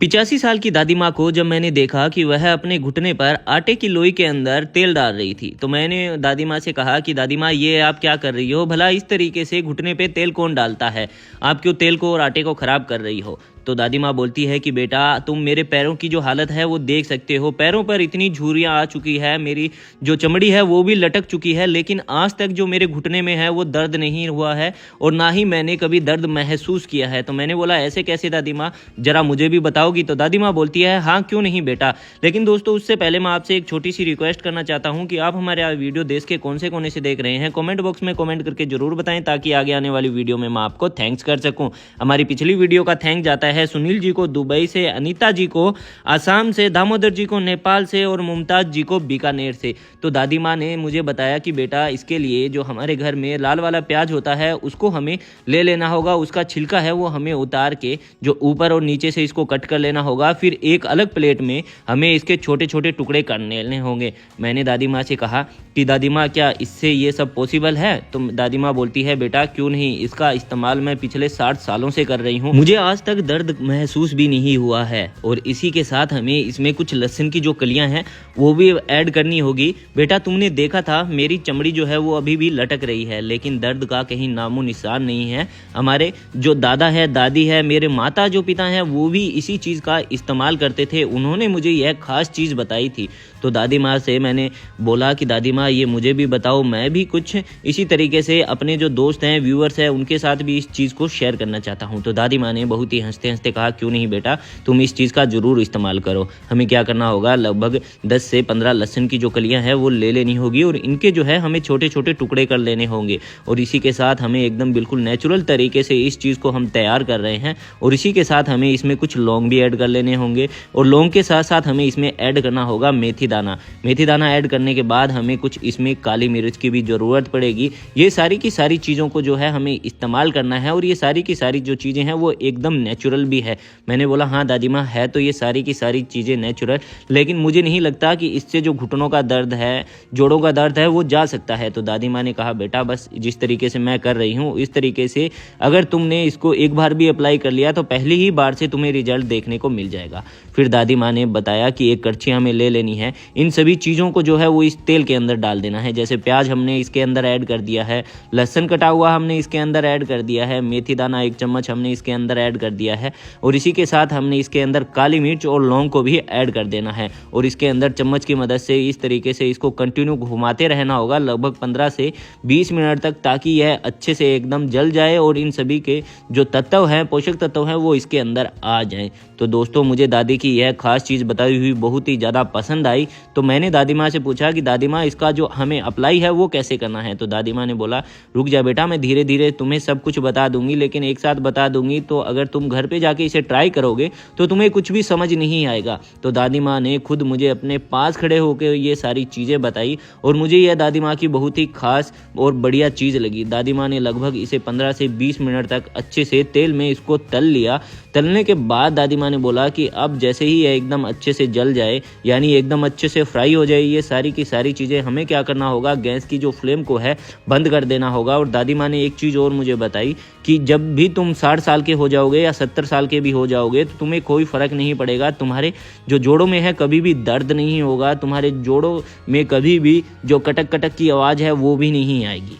85 साल की दादी माँ को जब मैंने देखा कि वह अपने घुटने पर आटे की लोई के अंदर तेल डाल रही थी, तो मैंने दादी माँ से कहा कि दादी माँ, ये आप क्या कर रही हो? भला इस तरीके से घुटने पे तेल कौन डालता है? आप क्यों तेल को और आटे को खराब कर रही हो? तो दादी माँ बोलती है कि बेटा, तुम मेरे पैरों की जो हालत है वो देख सकते हो। पैरों पर इतनी झुर्रियाँ आ चुकी है, मेरी जो चमड़ी है वो भी लटक चुकी है, लेकिन आज तक जो मेरे घुटने में है वो दर्द नहीं हुआ है और ना ही मैंने कभी दर्द महसूस किया है। तो मैंने बोला, ऐसे कैसे दादी माँ, जरा मुझे भी बताओगी? तो दादी माँ बोलती है, हाँ क्यों नहीं बेटा। लेकिन दोस्तों, उससे पहले मैं आपसे एक छोटी सी रिक्वेस्ट करना चाहता हूँ कि आप हमारे वीडियो देश के कौन से कोने से देख रहे हैं, कमेंट बॉक्स में कमेंट करके जरूर बताएं, ताकि आगे आने वाली वीडियो में मैं आपको थैंक्स कर सकूं। हमारी पिछली वीडियो का थैंक जाता है सुनील जी को दुबई से, अनीता जी को आसाम से, दामोदर जी को नेपाल से और मुमताज जी को बीकानेर से। तो दादी माँ ने मुझे बताया कि बेटा, इसके लिए जो हमारे घर में लाल वाला प्याज होता है उसको हमें ले लेना होगा, उसका छिलका है वो हमें उतार के जो ऊपर और नीचे से इसको कट कर लेना होगा, फिर एक अलग प्लेट में हमें इसके छोटे छोटे टुकड़े करने लेने होंगे। मैंने दादी माँ से कहा कि दादी माँ, क्या इससे ये सब पॉसिबल है? तो दादी माँ बोलती है, बेटा क्यों नहीं, इसका इस्तेमाल मैं पिछले 60 सालों से कर रही हूँ, मुझे आज तक दर्द महसूस भी नहीं हुआ है। और इसी के साथ हमें इसमें कुछ लहसुन की जो कलियां हैं वो भी ऐड करनी होगी। बेटा, तुमने देखा था मेरी चमड़ी जो है वो अभी भी लटक रही है, लेकिन दर्द का कहीं नामो निशान नहीं है। हमारे जो दादा है, दादी है, मेरे माता जो पिता हैं, वो भी इसी चीज़ का इस्तेमाल करते थे। उन्होंने मुझे यह खास चीज़ बताई थी। तो दादी माँ से मैंने बोला कि दादी माँ, ये मुझे भी बताओ, मैं भी कुछ इसी तरीके से अपने जो दोस्त हैं, व्यूअर्स हैं, उनके साथ भी इस चीज़ को शेयर करना चाहता हूँ। तो दादी माँ ने बहुत ही हंसते हंसते कहा, क्यों नहीं बेटा, तुम इस चीज़ का ज़रूर इस्तेमाल करो। हमें क्या करना होगा, लगभग 10 से 15 लहसुन की जो कलियां हैं वो ले लेनी होगी और इनके जो है हमें छोटे छोटे टुकड़े कर लेने होंगे। और इसी के साथ हमें एकदम बिल्कुल नेचुरल तरीके से इस चीज़ को हम तैयार कर रहे हैं। और इसी के साथ हमें इसमें कुछ लौंग भी ऐड कर लेने होंगे और लौंग के साथ साथ हमें इसमें ऐड करना होगा मेथी दाना। मेथी दाना ऐड करने के बाद हमें कुछ इसमें काली मिर्च की भी ज़रूरत पड़ेगी। ये सारी की सारी चीज़ों को जो है हमें इस्तेमाल करना है और ये सारी की सारी जो चीज़ें हैं वो एकदम नेचुरल भी है। मैंने बोला, हाँ दादी माँ, है तो ये सारी की सारी चीज़ें नेचुरल, लेकिन मुझे नहीं लगता कि इससे जो घुटनों का दर्द है, जोड़ों का दर्द है, वो जा सकता है। तो दादी माँ ने कहा, बेटा बस जिस तरीके से मैं कर रही हूँ इस तरीके से अगर तुमने इसको एक बार भी अप्लाई कर लिया तो पहली ही बार से तुम्हें रिजल्ट देखने को मिल जाएगा। फिर दादी माँ ने बताया कि एक कड़छी हमें ले लेनी है, इन सभी चीज़ों को जो है वो इस तेल के अंदर डाल देना है। जैसे प्याज हमने इसके अंदर ऐड कर दिया है, लहसुन कटा हुआ हमने इसके अंदर ऐड कर दिया है, मेथी दाना 1 चम्मच हमने इसके अंदर ऐड कर दिया है और इसी के साथ हमने इसके अंदर काली मिर्च और लौंग को भी ऐड कर देना है। और इसके अंदर चम्मच की मदद से इस तरीके से इसको कंटिन्यू घुमाते रहना होगा लगभग 15 से 20 मिनट तक, ताकि यह अच्छे से एकदम जल जाए और इन सभी के जो तत्व हैं, पोषक तत्व हैं, वो इसके अंदर आ जाएं। तो दोस्तों, मुझे दादी की यह खास चीज़ बताई हुई बहुत ही ज़्यादा पसंद आई। तो मैंने दादी माँ से पूछा कि दादी माँ, इसका जो हमें अप्लाई है वो कैसे करना है? तो दादी माँ ने बोला, रुक जा बेटा, मैं धीरे धीरे तुम्हें सब कुछ बता दूंगी, लेकिन एक साथ बता दूंगी तो अगर तुम घर पे जाके इसे ट्राई करोगे तो तुम्हें कुछ भी समझ नहीं आएगा। तो दादी माँ ने खुद मुझे अपने पास खड़े होकर ये सारी चीज़ें बताई और मुझे यह दादी माँ की बहुत ही खास और बढ़िया चीज़ लगी। दादी माँ ने लगभग इसे 15 से 20 मिनट तक अच्छे से तेल में इसको तल लिया। तलने के बाद दादी माँ ने बोला कि अब जैसे ही यह एकदम अच्छे से जल जाए, यानी एकदम अच्छे से फ्राई हो जाए ये सारी की सारी चीज़ें, हमें क्या करना होगा, गैस की जो फ्लेम को है बंद कर देना होगा। और दादी माँ ने एक चीज़ और मुझे बताई कि जब भी तुम 60 साल के हो जाओगे या 70 साल के भी हो जाओगे तो तुम्हें कोई फ़र्क नहीं पड़ेगा, तुम्हारे जो जोड़ों में है कभी भी दर्द नहीं होगा, तुम्हारे जोड़ों में कभी भी जो कटक कटक की आवाज़ है वो भी नहीं आएगी।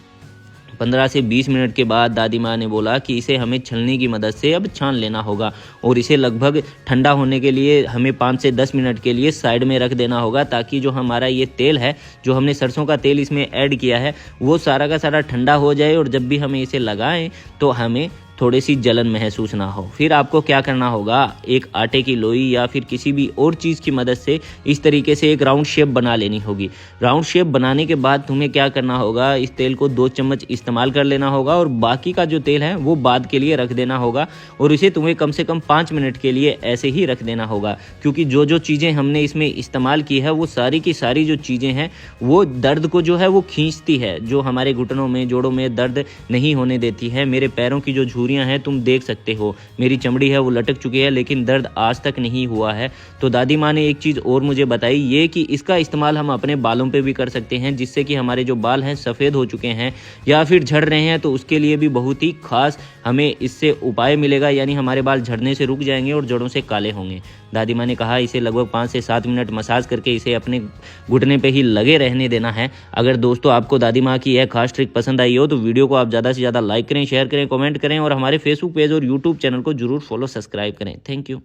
15 से 20 मिनट के बाद दादी माँ ने बोला कि इसे हमें छलनी की मदद से अब छान लेना होगा और इसे लगभग ठंडा होने के लिए हमें 5 से 10 मिनट के लिए साइड में रख देना होगा, ताकि जो हमारा ये तेल है, जो हमने सरसों का तेल इसमें ऐड किया है, वो सारा का सारा ठंडा हो जाए और जब भी हमें इसे लगाएं तो हमें थोड़ी सी जलन महसूस ना हो। फिर आपको क्या करना होगा, एक आटे की लोई या फिर किसी भी और चीज़ की मदद से इस तरीके से एक राउंड शेप बना लेनी होगी। राउंड शेप बनाने के बाद तुम्हें क्या करना होगा, इस तेल को 2 चम्मच इस्तेमाल कर लेना होगा और बाकी का जो तेल है वो बाद के लिए रख देना होगा और इसे तुम्हें कम से कम 5 मिनट के लिए ऐसे ही रख देना होगा, क्योंकि जो जो चीज़ें हमने इसमें इस्तेमाल की है वो सारी की सारी जो चीज़ें हैं वो दर्द को जो है वो खींचती है, जो हमारे घुटनों में, जोड़ों में दर्द नहीं होने देती है। मेरे पैरों की जो झुर्रियाँ हैं तुम देख सकते हो, मेरी चमड़ी है वो लटक चुकी है लेकिन दर्द आज तक नहीं हुआ है। तो दादी माँ ने एक चीज़ और मुझे बताई, ये कि इसका इस्तेमाल हम अपने बालों पे भी कर सकते हैं, जिससे कि हमारे जो बाल हैं सफ़ेद हो चुके हैं या फिर झड़ रहे हैं तो उसके लिए भी बहुत ही खास हमें इससे उपाय मिलेगा, यानी हमारे बाल झड़ने से रुक जाएंगे और जड़ों से काले होंगे। दादी माँ ने कहा इसे लगभग 5 से 7 मिनट मसाज करके इसे अपने घुटने पे ही लगे रहने देना है। अगर दोस्तों आपको दादी माँ की यह खास ट्रिक पसंद आई हो तो वीडियो को आप ज़्यादा से ज़्यादा लाइक करें, शेयर करें, कमेंट करें और हमारे फेसबुक पेज और यूट्यूब चैनल को जरूर फॉलो सब्सक्राइब करें। Thank you.